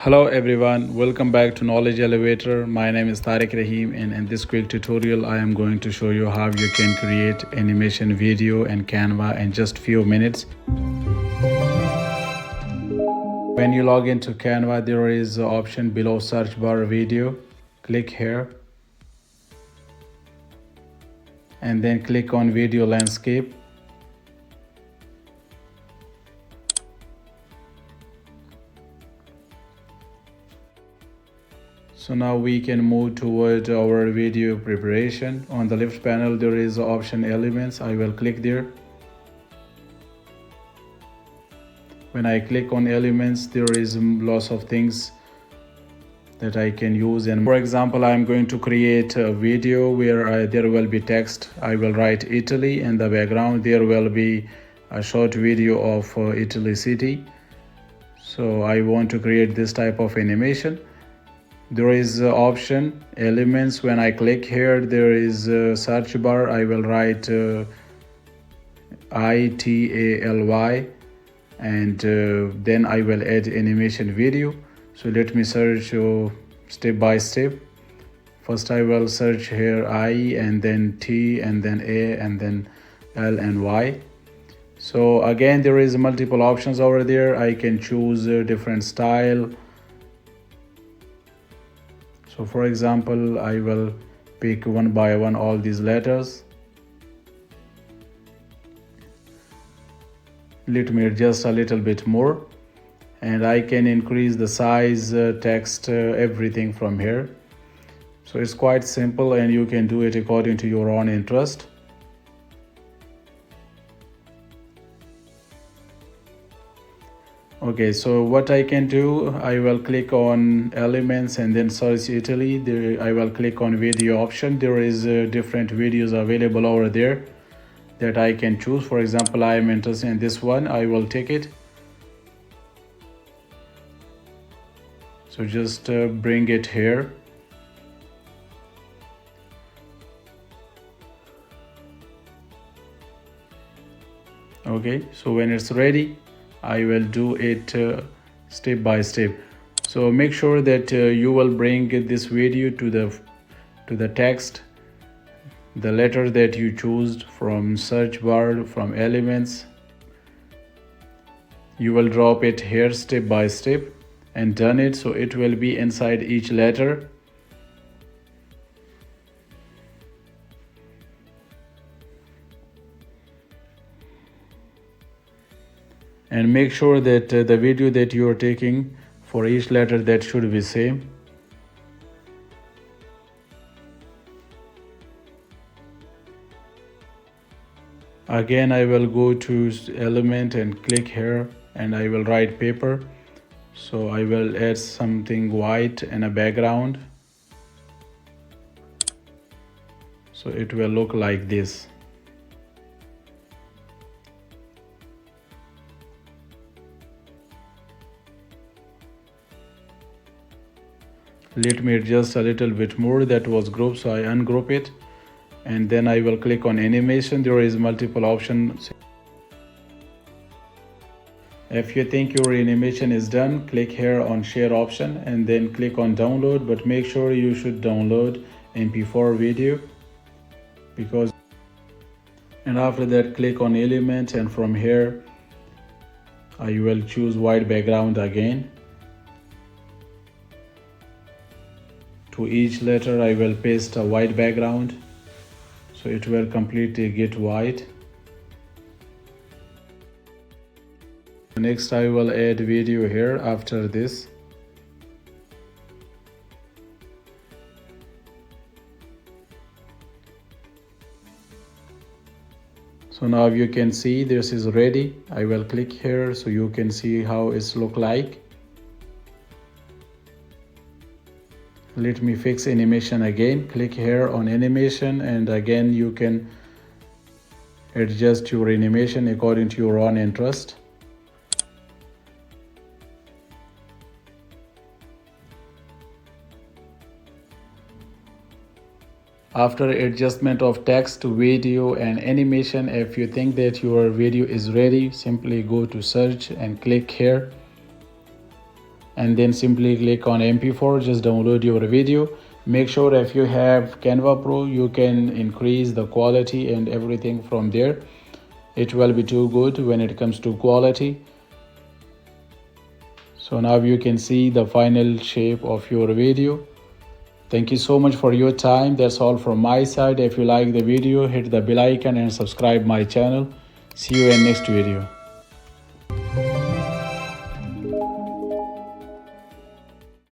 Hello everyone, welcome back to Knowledge Elevator. My name is Tariq Rahim, and in this quick tutorial I am going to show you how you can create animation video in Canva in just few minutes. When you log into Canva, there is an option below search bar video. Click here and then click on video landscape. So now we can move toward our video preparation. On the left panel there is option elements. I will click there. When I click on elements, there is lots of things that I can use. And for example, I am going to create a video where there will be text. I will write Italy in the background. There will be a short video of Italy city. So I want to create this type of animation. There is option elements. When I click here, there is a search bar. I will write ITALY, and then I will add animation video. So let me search step by step. First I will search here I, and then T, and then A, and then L and Y. So again, there is multiple options over there. I can choose a different style. So for example, I will pick one by one all these letters. Let me adjust a little bit more, and I can increase the size, text, everything from here. So it's quite simple, and you can do it according to your own interest. Okay, so what I can do, I will click on elements and then search Italy. There I will click on video option. There is different videos available over there that I can choose. For example, I am interested in this one. I will take it. So just bring it here. Okay, so when it's ready, I will do it step by step. So make sure that you will bring this video to the text, the letter that you choose from search bar, from elements. You will drop it here step by step and done it, so it will be inside each letter. And make sure that the video that you are taking for each letter, that should be same. Again, I will go to element and click here, and I will write paper. So I will add something white and a background. So it will look like this. Let me adjust a little bit more. That was grouped, so I ungroup it, and then I will click on animation. There is multiple options. If you think your animation is done, click here on share option and then click on download, but make sure you should download MP4 video, because, and after that click on element, and from here I will choose white background again. To each letter I will paste a white background, so it will completely get white. Next I will add video here after this. So now you can see this is ready. I will click here so you can see how it's look like. Let me fix animation again. Click here on animation, and again you can adjust your animation according to your own interest. After adjustment of text, video and animation, if you think that your video is ready, simply go to search and click here, and then simply click on mp4, just download your video. Make sure if you have Canva Pro, you can increase the quality and everything from there. It will be too good when it comes to quality. So now you can see the final shape of your video. Thank you so much for your time. That's all from my side. If you like the video, hit the bell icon and subscribe my channel. See you in next video.